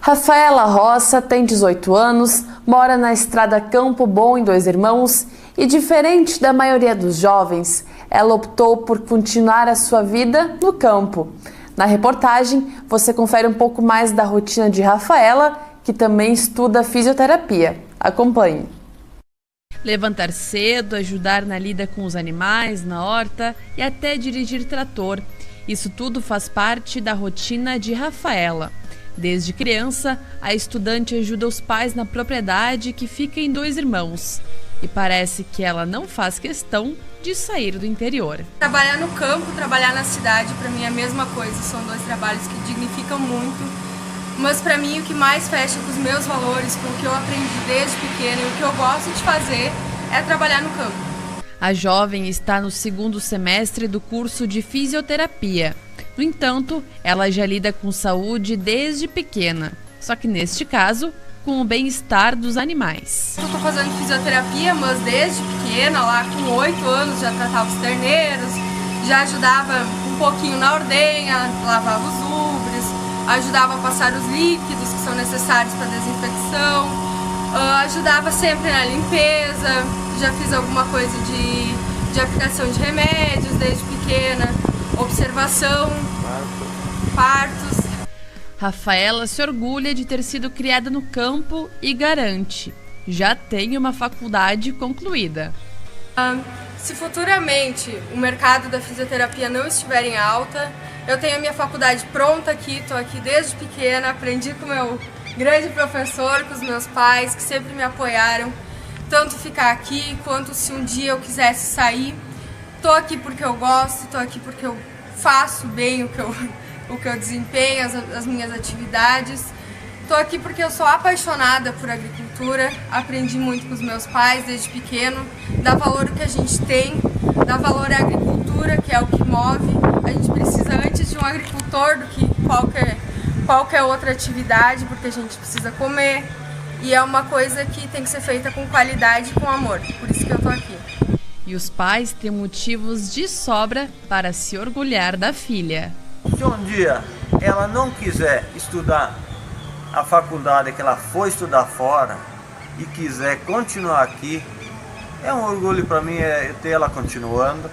Rafaela Roça tem 18 anos, mora na estrada Campo Bom em Dois Irmãos e, diferente da maioria dos jovens, ela optou por continuar a sua vida no campo. Na reportagem, você confere um pouco mais da rotina de Rafaela, que também estuda fisioterapia. Acompanhe. Levantar cedo, ajudar na lida com os animais, na horta e até dirigir trator. Isso tudo faz parte da rotina de Rafaela. Desde criança, a estudante ajuda os pais na propriedade que fica em Dois Irmãos. E parece que ela não faz questão de sair do interior. Trabalhar no campo, trabalhar na cidade, para mim é a mesma coisa. São dois trabalhos que dignificam muito. Mas para mim o que mais fecha com os meus valores, com o que eu aprendi desde pequena e o que eu gosto de fazer é trabalhar no campo. A jovem está no segundo semestre do curso de fisioterapia. No entanto, ela já lida com saúde desde pequena, só que neste caso, com o bem-estar dos animais. Eu estou fazendo fisioterapia, mas desde pequena, lá com 8 anos, já tratava os terneiros, já ajudava um pouquinho na ordenha, lavava os ubres, ajudava a passar os líquidos que são necessários para desinfecção, ajudava sempre na limpeza, já fiz alguma coisa de aplicação de remédios desde pequena, observação, partos. Rafaela se orgulha de ter sido criada no campo e garante, já tem uma faculdade concluída. Se futuramente o mercado da fisioterapia não estiver em alta, eu tenho a minha faculdade pronta aqui, estou aqui desde pequena, aprendi com o meu grande professor, com os meus pais, que sempre me apoiaram, tanto ficar aqui, quanto se um dia eu quisesse sair. Estou aqui porque eu gosto, estou aqui porque eu faço bem o que eu desempenho, as minhas atividades. Estou aqui porque eu sou apaixonada por agricultura, aprendi muito com os meus pais desde pequeno, dá valor ao que a gente tem, dá valor à agricultura, que é o que move. A gente precisa antes de um agricultor do que qualquer outra atividade, porque a gente precisa comer. E é uma coisa que tem que ser feita com qualidade e com amor, por isso que eu estou aqui. E os pais têm motivos de sobra para se orgulhar da filha. Se um dia ela não quiser estudar a faculdade que ela foi estudar fora e quiser continuar aqui, é um orgulho para mim ter ela continuando.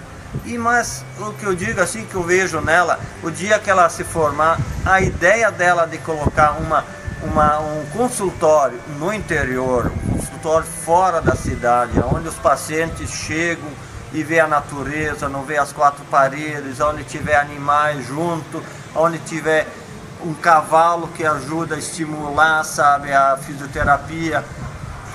Mas o que eu digo assim, que eu vejo nela, o dia que ela se formar, a ideia dela de colocar um consultório no interior, um consultório fora da cidade, onde os pacientes chegam e vê a natureza, não vê as quatro paredes, onde tiver animais junto, onde tiver um cavalo que ajuda a estimular, sabe, a fisioterapia.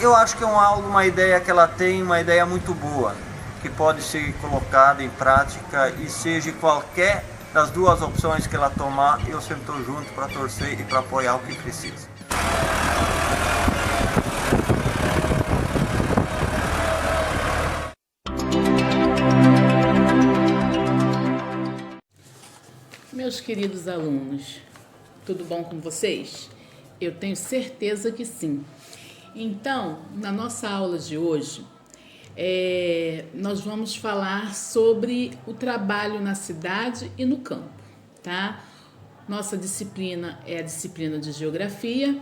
Eu acho que é uma ideia que ela tem, uma ideia muito boa, que pode ser colocada em prática, e seja qualquer das duas opções que ela tomar, eu sempre estou junto para torcer e para apoiar o que precisa. Meus queridos alunos, tudo bom com vocês? Eu tenho certeza que sim. Então, na nossa aula de hoje, nós vamos falar sobre o trabalho na cidade e no campo, tá? Nossa disciplina é a disciplina de geografia.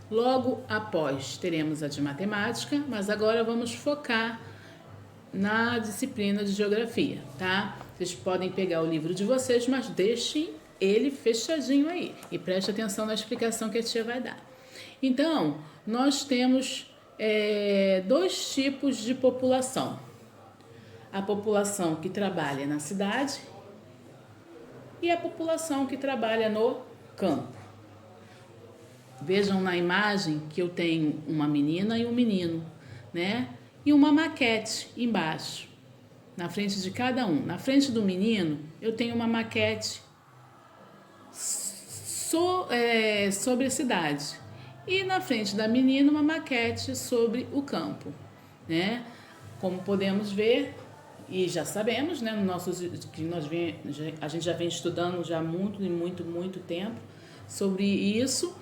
Logo após teremos a de matemática, mas agora vamos focar na disciplina de geografia, tá? Vocês podem pegar o livro de vocês, mas deixem ele fechadinho aí e preste atenção na explicação que a tia vai dar. Então, nós temos dois tipos de população. A população que trabalha na cidade e a população que trabalha no campo. Vejam na imagem que eu tenho uma menina e um menino, né? E uma maquete embaixo, na frente de cada um. Na frente do menino, eu tenho uma maquete sobre a cidade. E na frente da menina, uma maquete sobre o campo, né? Como podemos ver, e já sabemos, né, a gente já vem estudando já há muito tempo sobre isso,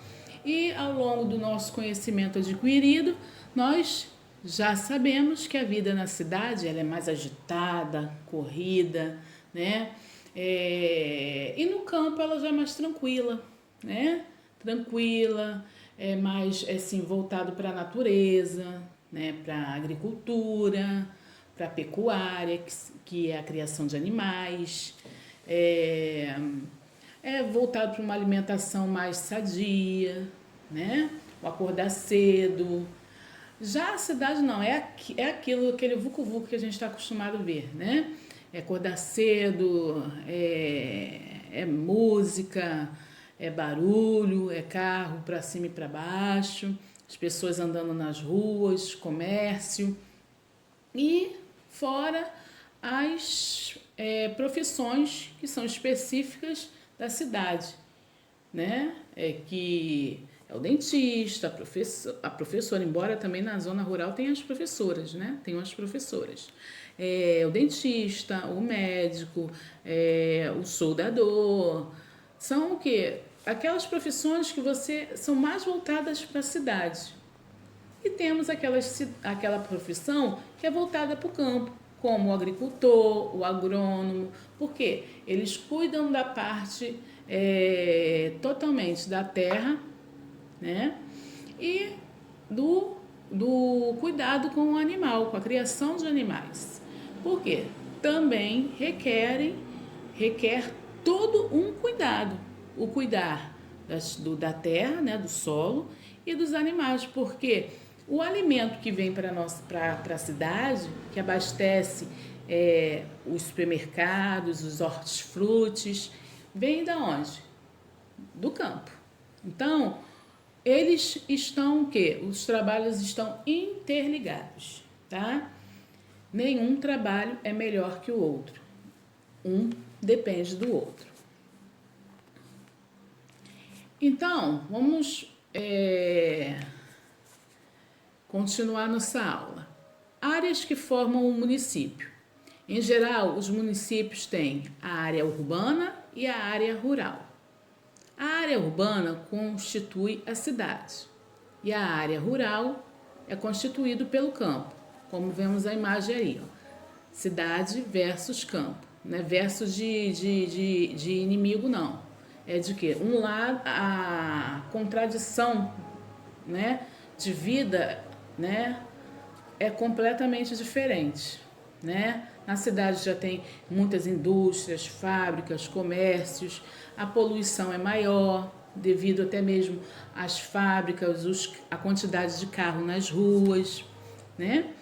e ao longo do nosso conhecimento adquirido, nós já sabemos que a vida na cidade ela é mais agitada, corrida, né? E no campo ela já é mais tranquila, né? tranquila, é mais assim, voltado para a natureza, né, para a agricultura, para a pecuária, que é a criação de animais, é voltado para uma alimentação mais sadia, né? O acordar cedo. Já a cidade não, aquele vucu-vucu que a gente está acostumado a ver, né? É acordar cedo, é música, é barulho, é carro para cima e para baixo, as pessoas andando nas ruas, comércio. E fora as profissões que são específicas da cidade, né? Que é o dentista, a professora, embora também na zona rural tenha as professoras, né? Tem as professoras. O dentista, o médico, o soldador. São o quê? Aquelas profissões que são mais voltadas para a cidade. E temos aquela profissão que é voltada para o campo, como o agricultor, o agrônomo, porque eles cuidam da parte totalmente da terra, né? E do cuidado com o animal, com a criação de animais. Porque também requer todo um cuidado, o cuidar da terra, né, do solo e dos animais, porque o alimento que vem para a cidade, que abastece os supermercados, os hortifrutis, vem da onde? Do campo. Então, eles estão o quê? Os trabalhos estão interligados, tá? Nenhum trabalho é melhor que o outro. Um depende do outro. Então, vamos continuar nossa aula. Áreas que formam o município. Em geral, os municípios têm a área urbana e a área rural. A área urbana constitui a cidade e a área rural é constituída pelo campo, como vemos a imagem aí, ó. Cidade versus campo, não é versus de inimigo, não. É de quê? Um lado, a contradição, né, de vida, né, é completamente diferente, né? Na cidade já tem muitas indústrias, fábricas, comércios, a poluição é maior, devido até mesmo às fábricas, a quantidade de carro nas ruas, né?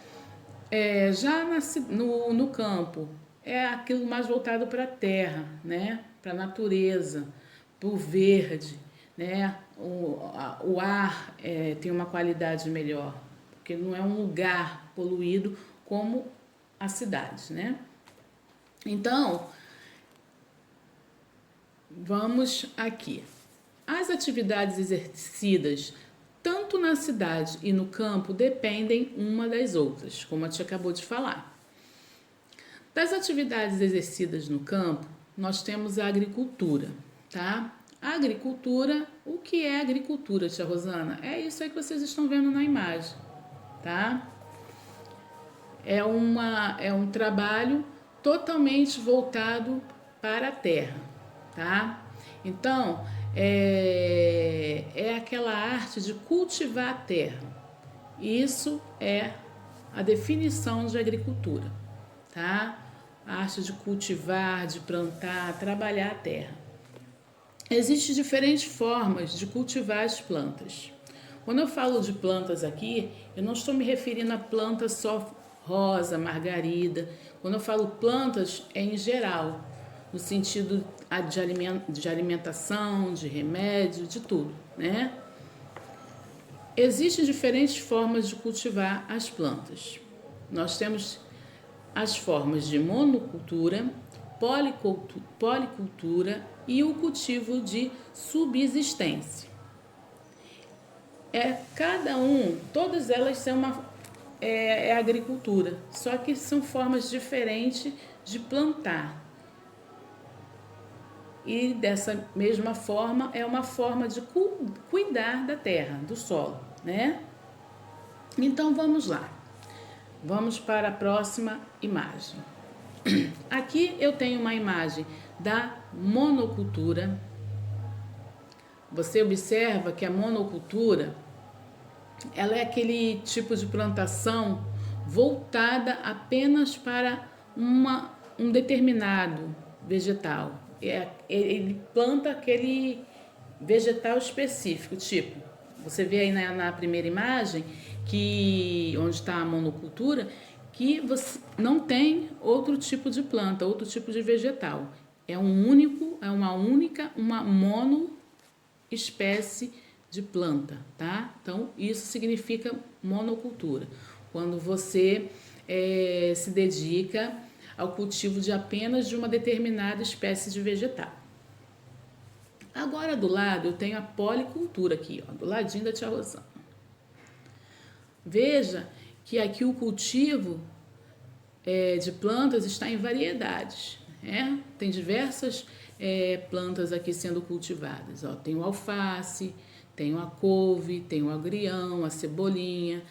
Já no campo, é aquilo mais voltado para a terra, né? Para a natureza, para o verde, né? O ar tem uma qualidade melhor, porque não é um lugar poluído como a cidade, né? Então, vamos aqui. As atividades exercidas tanto na cidade e no campo dependem uma das outras, como a gente acabou de falar. Das atividades exercidas no campo, nós temos a agricultura, tá? A agricultura, o que é agricultura, tia Rosana? É isso aí que vocês estão vendo na imagem, tá? É um trabalho totalmente voltado para a terra, tá? Então, é aquela arte de cultivar a terra. Isso é a definição de agricultura, tá? A arte de cultivar, de plantar, trabalhar a terra. Existem diferentes formas de cultivar as plantas. Quando eu falo de plantas aqui, eu não estou me referindo a plantas só rosa, margarida. Quando eu falo plantas, é em geral, no sentido de alimentação, de remédio, de tudo, né? Existem diferentes formas de cultivar as plantas. Nós temos as formas de monocultura, policultura e o cultivo de subsistência. Todas elas são agricultura, só que são formas diferentes de plantar. E dessa mesma forma, é uma forma de cuidar da terra, do solo, né? Então, vamos lá. Vamos para a próxima imagem. Aqui eu tenho uma imagem da monocultura, você observa que a monocultura, ela é aquele tipo de plantação voltada apenas para um determinado vegetal. Ele planta aquele vegetal específico, tipo, você vê aí na primeira imagem, onde está a monocultura, que você não tem outro tipo de planta, outro tipo de vegetal. É uma mono espécie de planta, tá? Então, isso significa monocultura. Quando você se dedica ao cultivo de apenas de uma determinada espécie de vegetal. Agora, do lado, eu tenho a policultura aqui, ó, do ladinho da tia Rosana. Veja que aqui o cultivo de plantas está em variedades, né? Tem diversas plantas aqui sendo cultivadas. Ó, tem o alface, tem a couve, tem o agrião, a cebolinha,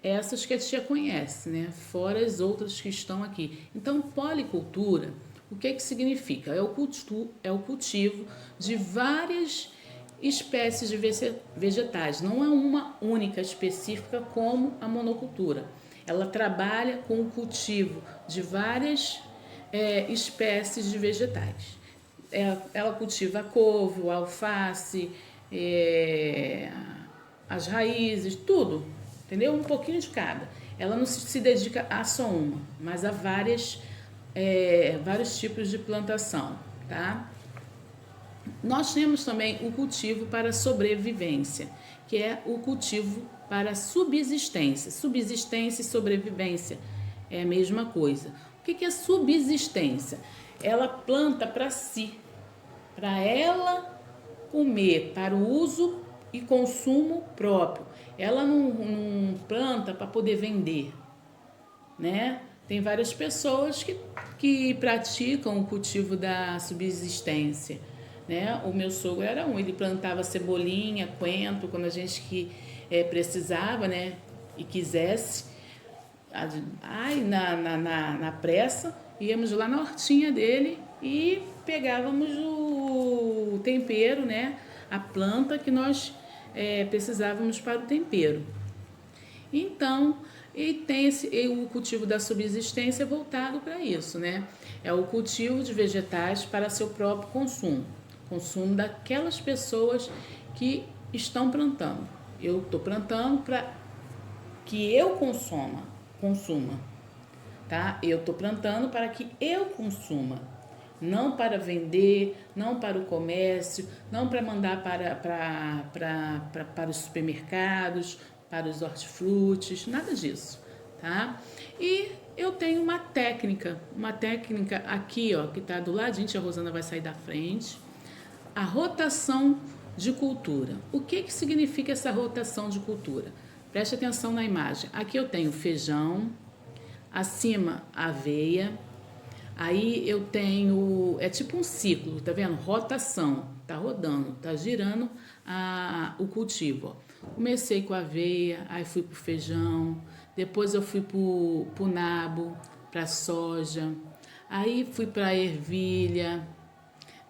essas que a tia conhece, né? Fora as outras que estão aqui. Então, policultura, o que significa? É o cultivo de várias espécies de vegetais, não é uma única específica como a monocultura. Ela trabalha com o cultivo de várias espécies de vegetais. Ela cultiva a couve, o alface, as raízes, tudo, entendeu? Um pouquinho de cada. Ela não se dedica a só uma, mas a vários tipos de plantação, tá? Nós temos também o cultivo para sobrevivência, que é o cultivo para subsistência. Subsistência e sobrevivência é a mesma coisa. O que é subsistência? Ela planta para si, para ela comer, para o uso e consumo próprio. Ela não planta para poder vender, né? Tem várias pessoas que praticam o cultivo da subsistência, né? O meu sogro era ele plantava cebolinha, coentro, quando a gente precisava, né? E quisesse, na pressa, íamos lá na hortinha dele e pegávamos o tempero, né? A planta que nós precisávamos para o tempero. Então, e tem o cultivo da subsistência voltado para isso, né? É o cultivo de vegetais para seu próprio consumo daquelas pessoas que estão plantando. Eu estou plantando para que eu consuma, tá? Eu estou plantando para que eu consuma, não para vender, não para o comércio, não para mandar para os supermercados, para os hortifrutis, nada disso, tá? E eu tenho uma técnica aqui, ó, que está do ladinho, a Rosana vai sair da frente, a rotação de cultura. O que significa essa rotação de cultura? Preste atenção na imagem. Aqui eu tenho feijão, acima aveia, aí eu tenho, é tipo um ciclo, tá vendo? Rotação, tá rodando, tá girando o cultivo, ó. Comecei com a aveia, aí fui pro feijão, depois eu fui pro nabo, pra soja, aí fui pra ervilha,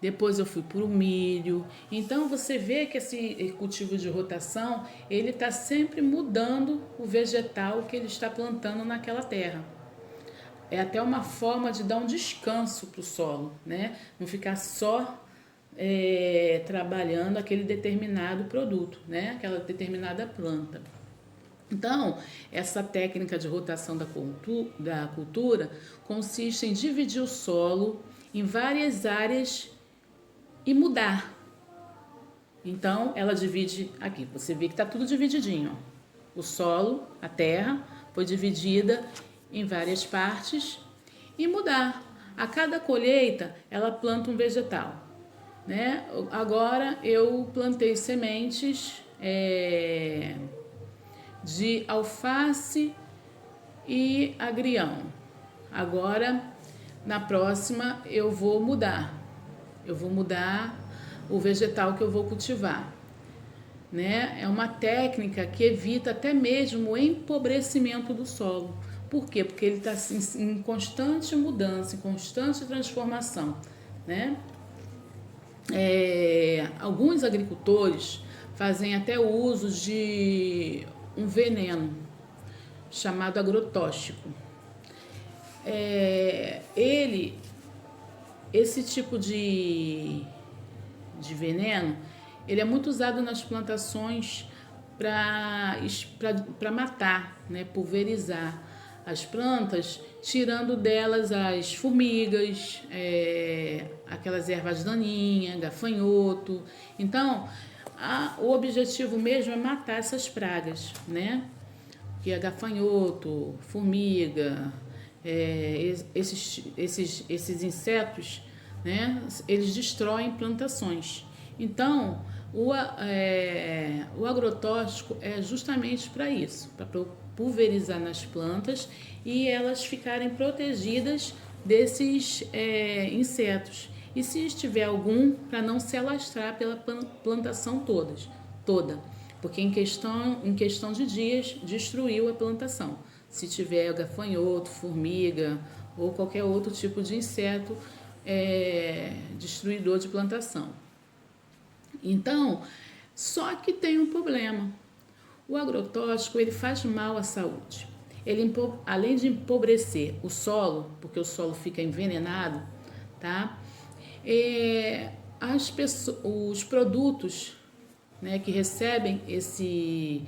depois eu fui pro milho. Então você vê que esse cultivo de rotação, ele está sempre mudando o vegetal que ele está plantando naquela terra. É até uma forma de dar um descanso pro solo, né? Não ficar só trabalhando aquele determinado produto, né? Aquela determinada planta. Então, essa técnica de rotação da cultura consiste em dividir o solo em várias áreas e mudar. Então, ela divide aqui. Você vê que está tudo divididinho, ó. O solo, a terra, foi dividida em várias partes e mudar. A cada colheita, ela planta um vegetal, né? Agora, eu plantei sementes de alface e agrião. Agora, na próxima, eu vou mudar o vegetal que eu vou cultivar, né? É uma técnica que evita até mesmo o empobrecimento do solo. Por quê? Porque ele está em constante mudança, em constante transformação, né? alguns agricultores fazem até uso de um veneno chamado agrotóxico. Esse tipo de veneno, ele é muito usado nas plantações para matar, né, pulverizar as plantas, tirando delas as formigas, aquelas ervas daninhas, gafanhoto. Então, o objetivo mesmo é matar essas pragas, né? Que é gafanhoto, formiga, esses insetos, né? Eles destroem plantações. Então, o agrotóxico é justamente para isso, para pulverizar nas plantas e elas ficarem protegidas desses insetos. E se estiver algum, para não se alastrar pela plantação toda, porque em questão de dias destruiu a plantação. Se tiver gafanhoto, formiga ou qualquer outro tipo de inseto destruidor de plantação. Então, só que tem um problema. O agrotóxico, ele faz mal à saúde. Ele, além de empobrecer o solo, porque o solo fica envenenado, tá? Os produtos, né, que recebem esse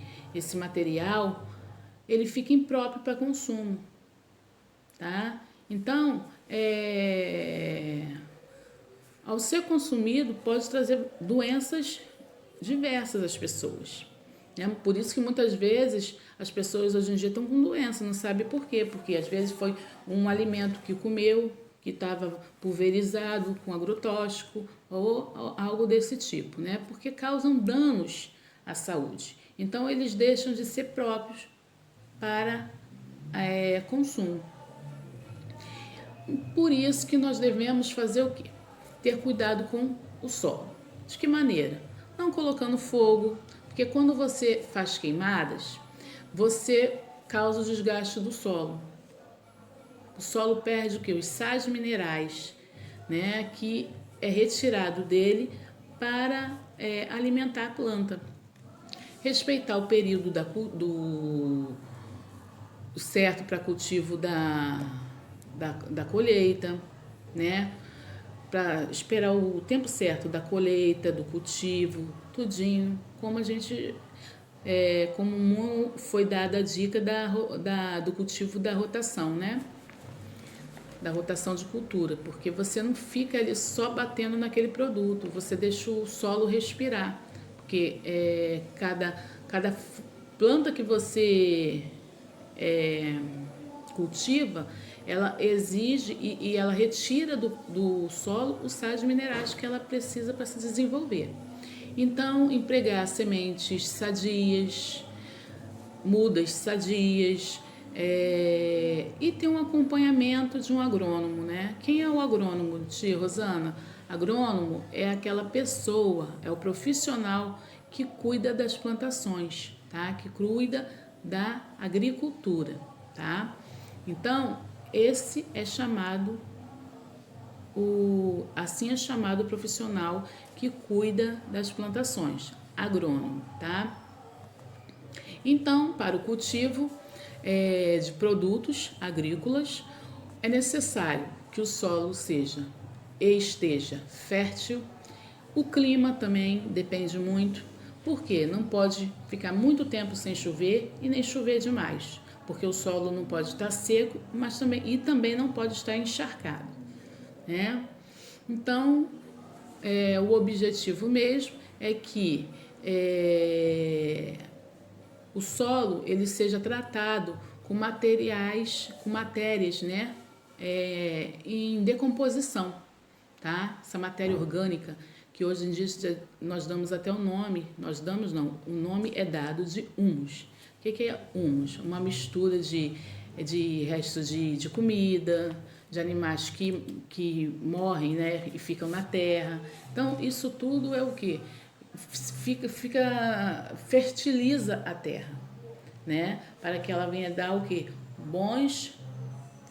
material, ele fica impróprio para consumo, tá? Então, ao ser consumido, pode trazer doenças diversas às pessoas. Por isso que muitas vezes as pessoas hoje em dia estão com doença, não sabe por quê, porque às vezes foi um alimento que comeu, que estava pulverizado com agrotóxico ou algo desse tipo, né? Porque causam danos à saúde. Então eles deixam de ser próprios para consumo. Por isso que nós devemos fazer o quê? Ter cuidado com o solo. De que maneira? Não colocando fogo, porque quando você faz queimadas, você causa o desgaste do solo. O solo perde o quê? Os sais minerais, né, que é retirado dele para alimentar a planta. Respeitar o período do certo para cultivo da colheita, né? Para esperar o tempo certo da colheita, do cultivo, tudinho, como a gente, como foi dada a dica do cultivo da rotação, né? Da rotação de cultura, porque você não fica ali só batendo naquele produto, você deixa o solo respirar, porque cada planta que você cultiva, ela exige e ela retira do solo os sais minerais que ela precisa para se desenvolver. Então, empregar sementes sadias, mudas sadias, e ter um acompanhamento de um agrônomo, né? Quem é o agrônomo, tia Rosana? Agrônomo é aquela pessoa, é o profissional que cuida das plantações, tá? Que cuida da agricultura, tá? Então, esse é chamado, assim é chamado o profissional que cuida das plantações, agrônomo, tá? Então, para o cultivo de produtos agrícolas, é necessário que o solo esteja fértil. O clima também depende muito, porque não pode ficar muito tempo sem chover e nem chover demais, porque o solo não pode estar seco, mas também não pode estar encharcado, né? Então, o objetivo mesmo é que o solo ele seja tratado com matérias, né, em decomposição, tá? Essa matéria orgânica que hoje em dia nós damos até o nome, o nome é dado de humus. O que é humus? Uma mistura de restos de comida, de animais que morrem, né, e ficam na terra. Então, isso tudo é o quê? Fertiliza a terra, né, para que ela venha dar o quê? Bons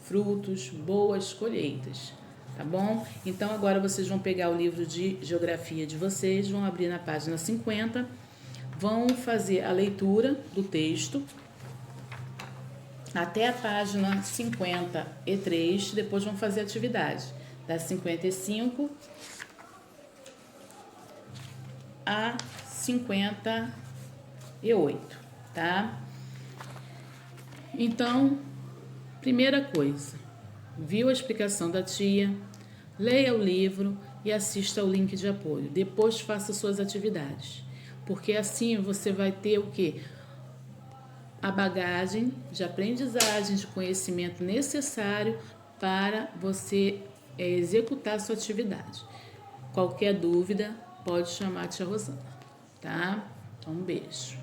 frutos, boas colheitas, tá bom? Então agora vocês vão pegar o livro de geografia de vocês, vão abrir na página 50, vão fazer a leitura do texto até a página 53, depois vão fazer a atividade das 55 a 58, tá? Então, primeira coisa, viu a explicação da tia, leia o livro e assista ao link de apoio. Depois faça suas atividades, porque assim você vai ter o quê? A bagagem de aprendizagem, de conhecimento necessário para você executar a sua atividade. Qualquer dúvida, pode chamar a tia Rosana, tá? Então, um beijo.